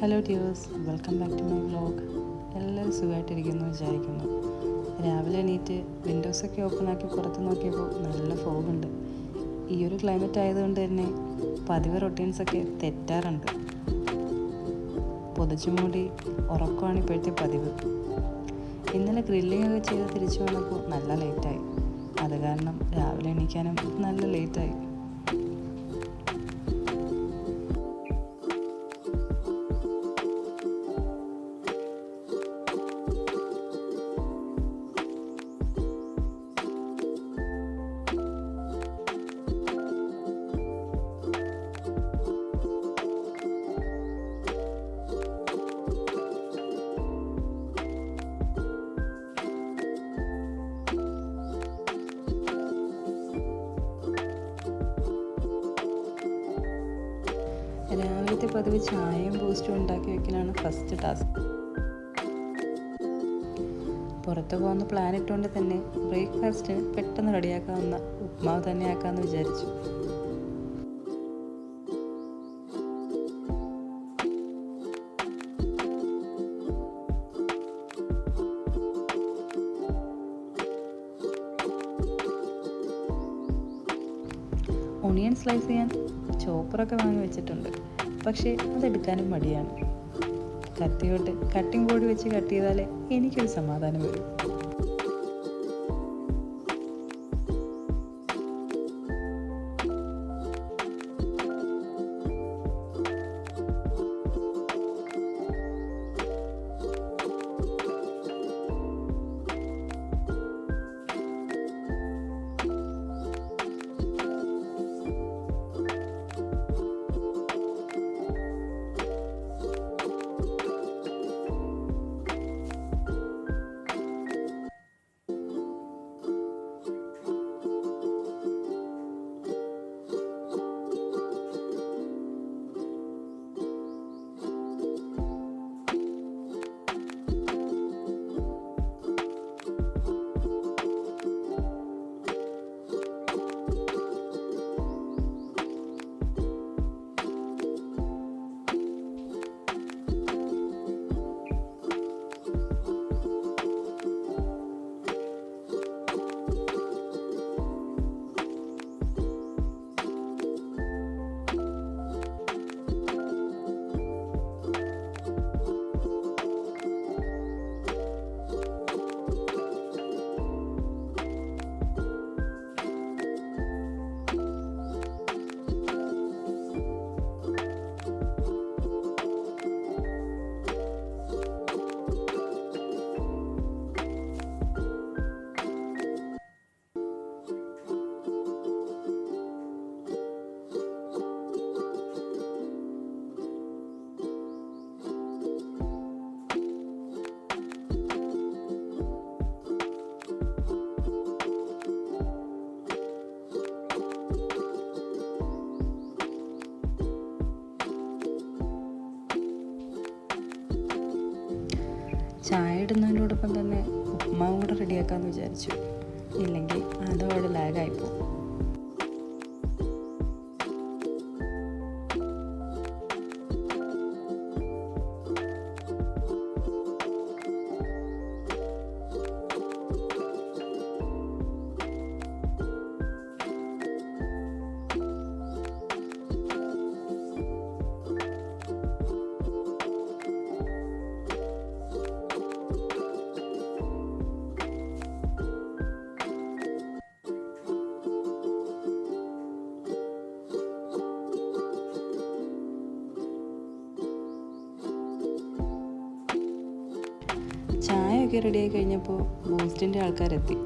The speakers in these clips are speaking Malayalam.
Hello dears, welcome back to my vlog. എല്ലാവരും സുഖമായിട്ടിരിക്കുന്നു വിചാരിക്കുന്നു. രാവിലെ എണീറ്റ് വിൻഡോസൊക്കെ ഓപ്പണാക്കി പുറത്ത് നോക്കിയപ്പോൾ നല്ല ഫോഗുണ്ട്. ഈ ഒരു ക്ലൈമറ്റ് ആയതുകൊണ്ട് തന്നെ പതിവ് റൊട്ടീൻസൊക്കെ തെറ്റാറുണ്ട്. പൊതിച്ചുമൂടി ഉറക്കമാണ് ഇപ്പോഴത്തെ പതിവ്. ഇന്നലെ ഗ്രില്ലിംഗ് ഒക്കെ ചെയ്ത് തിരിച്ചു വന്നപ്പോൾ നല്ല ലേറ്റായി. അത് കാരണം രാവിലെ എണീക്കാനും നല്ല ലേറ്റായി. രാവിലത്തെ പതിവ് ചായയും ബൂസ്റ്റും ഉണ്ടാക്കി വെക്കലാണ് ഫസ്റ്റ് ടാസ്ക്. പുറത്ത് പോകുന്ന പ്ലാൻ ഇട്ടുകൊണ്ട് തന്നെ ബ്രേക്ക്ഫാസ്റ്റിന് പെട്ടെന്ന് റെഡിയാക്കാവുന്ന ഉപ്മാവ് തന്നെ ആക്കാമെന്ന് വിചാരിച്ചു. ഒണിയൻ സ്ലൈസ് ചെയ്യാൻ ചോപ്പറൊക്കെ വാങ്ങി വെച്ചിട്ടുണ്ട്. പക്ഷേ അതെടുക്കാനും മടിയാണ്. കത്തിയോട്ട് കട്ടിംഗ് ബോർഡ് വെച്ച് കട്ട് ചെയ്താലേ എനിക്കൊരു സമാധാനം വരും. ചായ ഇടുന്നതിനോടൊപ്പം തന്നെ ഉപ്മാവും കൂടെ റെഡിയാക്കാമെന്ന് വിചാരിച്ചു. ഇല്ലെങ്കിൽ അതോടെ ലാഗായിപ്പോവും. ചായയൊക്കെ റെഡിയായി കഴിഞ്ഞപ്പോൾ ബൂസ്റ്റിൻ്റെ ആൾക്കാരെത്തി.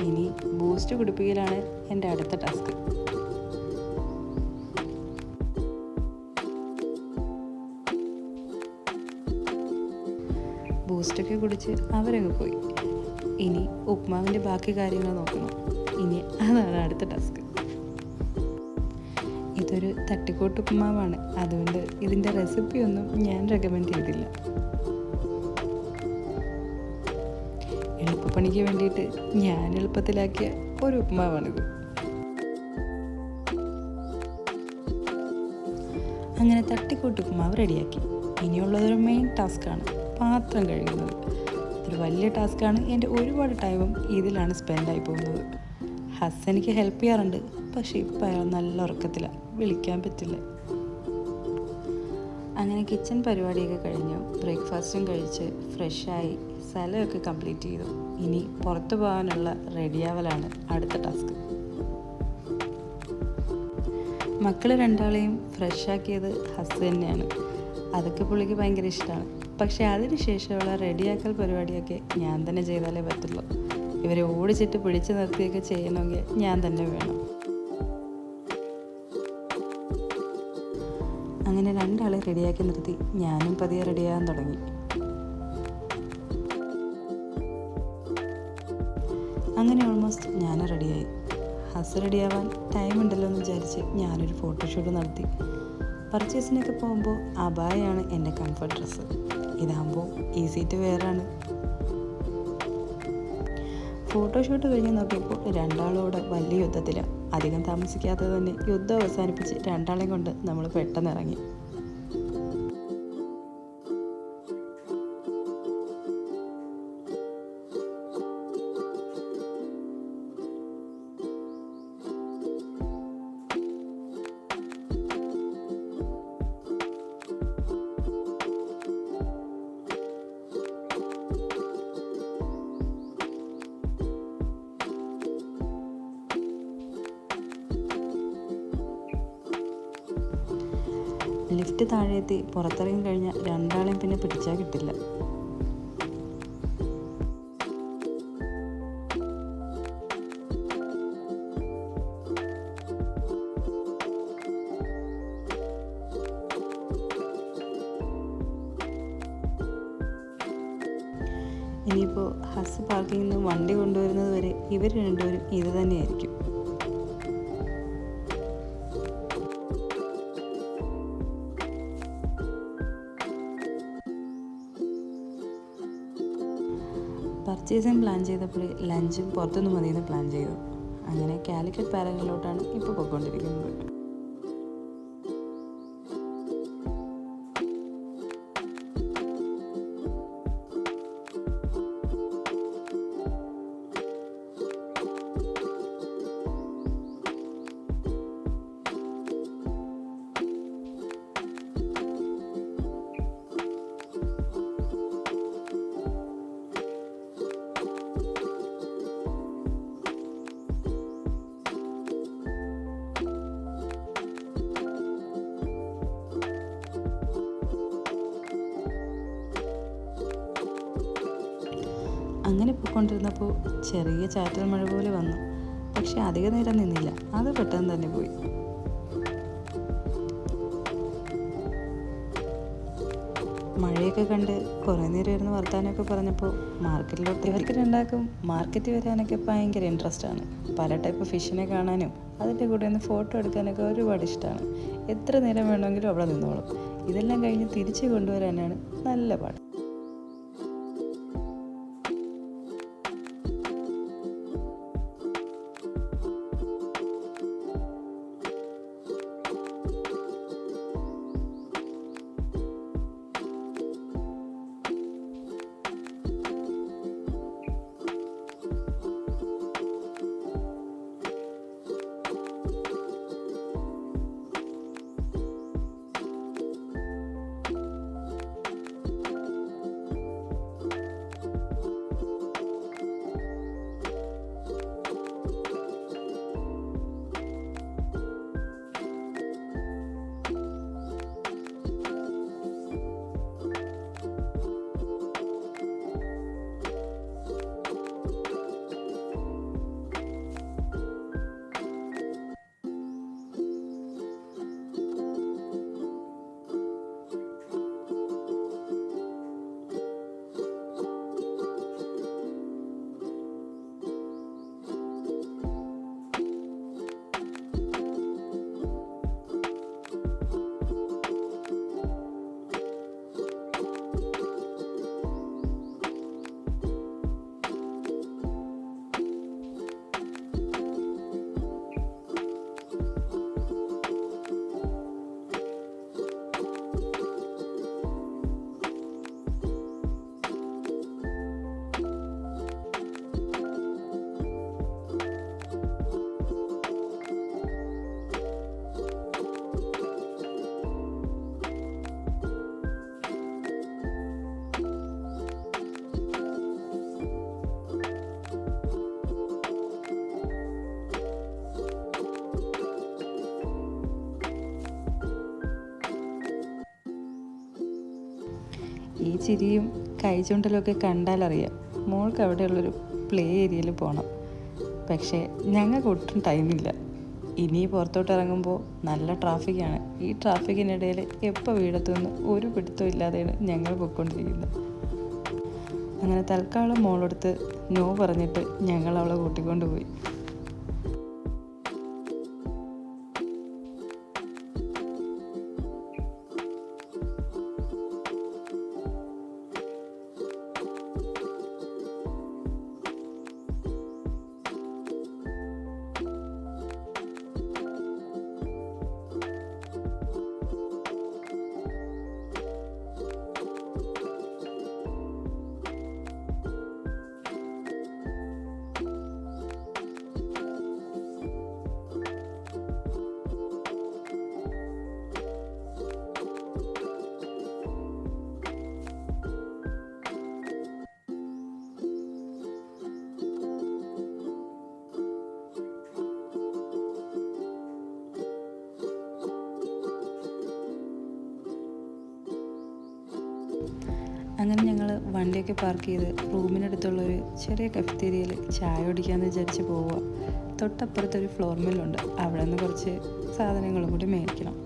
ഇനി ബൂസ്റ്റ് കുടിപ്പിക്കലാണ് എൻ്റെ അടുത്ത ടാസ്ക്. ബൂസ്റ്റൊക്കെ കുടിച്ച് അവരങ്ങ് പോയി. ഇനി ഉപ്മാവിൻ്റെ ബാക്കി കാര്യങ്ങൾ നോക്കണം. ഇനി അതാണ് അടുത്ത ടാസ്ക്. ഇതൊരു തട്ടിക്കൂട്ട് ഉപ്മാവാണ്, അതുകൊണ്ട് ഇതിൻ്റെ റെസിപ്പിയൊന്നും ഞാൻ റെക്കമെൻഡ് ചെയ്തില്ല. എളുപ്പപ്പണിക്ക് വേണ്ടിയിട്ട് ഞാൻ എളുപ്പത്തിലാക്കിയ ഒരു ഉപ്മാവാണിത്. അങ്ങനെ തട്ടിക്കൂട്ട് ഉപ്മാവ് റെഡിയാക്കി. ഇനിയുള്ളതൊരു മെയിൻ ടാസ്ക്കാണ് പാത്രം കഴുകുന്നത്. ഒരു വലിയ ടാസ്ക്കാണ്. എൻ്റെ ഒരുപാട് ടൈമും ഇതിലാണ് സ്പെൻഡായി പോകുന്നത്. എനിക്ക് ഹെൽപ്പ് ചെയ്യാറുണ്ട്, പക്ഷേ ഇപ്പം അയാൾ നല്ല ഉറക്കത്തിലാണ്, വിളിക്കാൻ പറ്റില്ല. അങ്ങനെ കിച്ചൺ പരിപാടിയൊക്കെ കഴിഞ്ഞു. ബ്രേക്ക്ഫാസ്റ്റും കഴിച്ച് ഫ്രഷായി സ്ഥലമൊക്കെ കംപ്ലീറ്റ് ചെയ്തു. ഇനി പുറത്തു പോകാനുള്ള റെഡിയാവലാണ് അടുത്ത ടാസ്ക്. മക്കൾ രണ്ടാളെയും ഫ്രഷാക്കിയത് തന്നെയാണ്. അതൊക്കെ പുള്ളിക്ക് ഭയങ്കര ഇഷ്ടമാണ്. പക്ഷേ അതിന് ശേഷമുള്ള റെഡിയാക്കൽ പരിപാടിയൊക്കെ ഞാൻ തന്നെ ചെയ്താലേ പറ്റുള്ളൂ. ഇവരെ ഓടിച്ചിട്ട് പിടിച്ചു നിർത്തിയൊക്കെ ചെയ്യണമെങ്കിൽ ഞാൻ തന്നെ വേണം. അങ്ങനെ രണ്ടാളെ റെഡിയാക്കി നിർത്തി ഞാനും പതിയെ റെഡിയാകാൻ തുടങ്ങി. അങ്ങനെ ഓൾമോസ്റ്റ് ഞാൻ റെഡിയായി. റെഡിയാവാൻ ടൈം ഉണ്ടല്ലോ എന്ന് വിചാരിച്ച് ഞാനൊരു ഫോട്ടോഷൂട്ട് നടത്തി. പർച്ചേസിനൊക്കെ പോകുമ്പോൾ അബായാണ് എൻ്റെ കംഫർട്ട് ഡ്രസ്സ്. ഇതാകുമ്പോൾ ഈസി ടു വെയറാണ്. ഫോട്ടോഷൂട്ട് കഴിഞ്ഞ് നോക്കിയപ്പോൾ രണ്ടാളോട് വലിയ യുദ്ധത്തിലാണ്. അധികം താമസിക്കാതെ തന്നെ യുദ്ധം അവസാനിപ്പിച്ച് രണ്ടാളെയും കൊണ്ട് നമ്മൾ പെട്ടെന്ന് ഇറങ്ങി. ലിഫ്റ്റ് താഴെത്തി പുറത്തിറങ്ങി കഴിഞ്ഞാൽ രണ്ടാളെയും പിന്നെ പിടിച്ചാൽ കിട്ടില്ല. ഇനിയിപ്പോൾ പാർക്കിങ്ങിൽ നിന്ന് വണ്ടി കൊണ്ടുവരുന്നത് വരെ ഇവർ രണ്ടുപേരും ഇത് തന്നെയായിരിക്കും. പർച്ചേസിങ് പ്ലാൻ ചെയ്തപ്പോൾ ലഞ്ചും പുറത്തുനിന്ന് മതിയെന്ന് പ്ലാൻ ചെയ്തു. അങ്ങനെ കാലിക്കറ്റ് പാരഗണിലോട്ടാണ് ഇപ്പോൾ പോയിക്കൊണ്ടിരിക്കുന്നത്. അങ്ങനെ പോയിക്കൊണ്ടിരുന്നപ്പോൾ ചെറിയ ചാറ്റൽ മഴ പോലെ വന്നു. പക്ഷെ അധിക നേരം നിന്നില്ല, അത് പെട്ടെന്ന് തന്നെ പോയി. മഴയൊക്കെ കണ്ട് കുറേ നേരം ഇരുന്ന് വർത്താനമൊക്കെ പറഞ്ഞപ്പോൾ മാർക്കറ്റിലോട്ട് ഇവർക്ക് രണ്ടാൾക്കും മാർക്കറ്റിൽ വരാനൊക്കെ ഭയങ്കര ഇൻട്രസ്റ്റാണ്. പല ടൈപ്പ് ഫിഷിനെ കാണാനും അതിൻ്റെ കൂടെ ഒന്ന് ഫോട്ടോ എടുക്കാനൊക്കെ ഒരുപാട് ഇഷ്ടമാണ്. എത്ര നേരം വേണമെങ്കിലും അവിടെ നിന്നോളും. ഇതെല്ലാം കഴിഞ്ഞ് തിരിച്ച് കൊണ്ടുവരാനാണ് നല്ല പാട്. ചിരിയും കൈചൂണ്ടലും ഒക്കെ കണ്ടാലറിയാം മോൾക്ക് അവിടെയുള്ളൊരു പ്ലേ ഏരിയയിൽ പോകണം. പക്ഷേ ഞങ്ങൾക്ക് ഒട്ടും ടൈമില്ല. ഇനി പുറത്തോട്ട് ഇറങ്ങുമ്പോൾ നല്ല ട്രാഫിക്കാണ്. ഈ ട്രാഫിക്കിനിടയിൽ എപ്പോൾ വീടെത്തുമെന്ന് ഒരു പിടുത്തവും ഇല്ലാതെയാണ് ഞങ്ങൾ പോയിക്കൊണ്ടിരിക്കുന്നത്. അങ്ങനെ തൽക്കാലം മോളെടുത്ത് നോ പറഞ്ഞിട്ട് ഞങ്ങൾ അവളെ കൂട്ടിക്കൊണ്ട് പോയി. അങ്ങനെ ഞങ്ങൾ വണ്ടിയൊക്കെ പാർക്ക് ചെയ്ത് റൂമിനടുത്തുള്ളൊരു ചെറിയ കഫ്റ്റീരിയയിൽ ചായ കുടിക്കാമെന്ന് വിചാരിച്ച് പോവുക. തൊട്ടപ്പുറത്തൊരു ഫ്ലോർ മില്ലുണ്ട്. അവിടെ നിന്ന് കുറച്ച് സാധനങ്ങളും കൂടി മേടിക്കണം.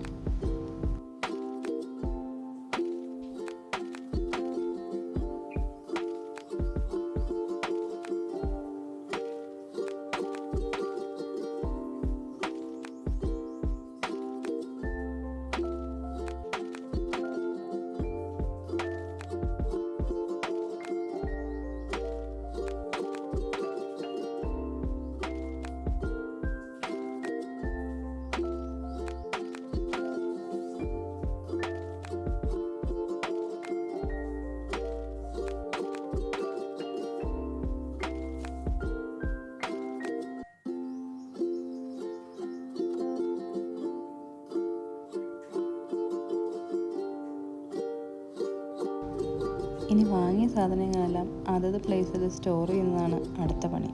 ഇനി വാങ്ങിയ സാധനങ്ങളെല്ലാം അതത് പ്ലേസിൽ സ്റ്റോർ ചെയ്യുന്നതാണ് അടുത്ത പണി.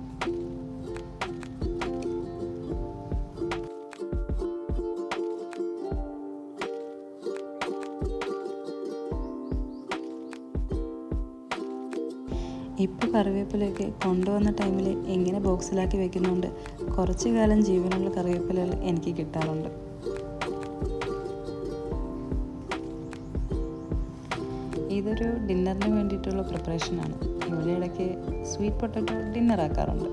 ഇപ്പോൾ കറിവേപ്പിലയൊക്കെ കൊണ്ടുവന്ന ടൈമിൽ ഇങ്ങനെ ബോക്സിലാക്കി വെക്കുന്നുണ്ട് കുറച്ച് കാലം ജീവനുള്ള കറിവേപ്പിലകൾ എനിക്ക് കിട്ടാറുണ്ട്. ഇതൊരു ഡിന്നറിന് വേണ്ടിയിട്ടുള്ള പ്രിപ്പറേഷനാണ്. ഇവിടെ ഇടയ്ക്ക് സ്വീറ്റ് പൊട്ടറ്റോ ഡിന്നർ ആക്കാറുണ്ട്.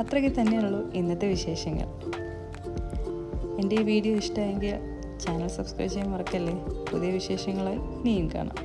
അത്രയ്ക്ക് തന്നെയുള്ളൂ ഇന്നത്തെ വിശേഷങ്ങൾ. എൻ്റെ ഈ വീഡിയോ ഇഷ്ടമായെങ്കിൽ ചാനൽ സബ്സ്ക്രൈബ് ചെയ്യാൻ മറക്കല്ലേ. പുതിയ വിശേഷങ്ങളായി ഇനിയും കാണാം.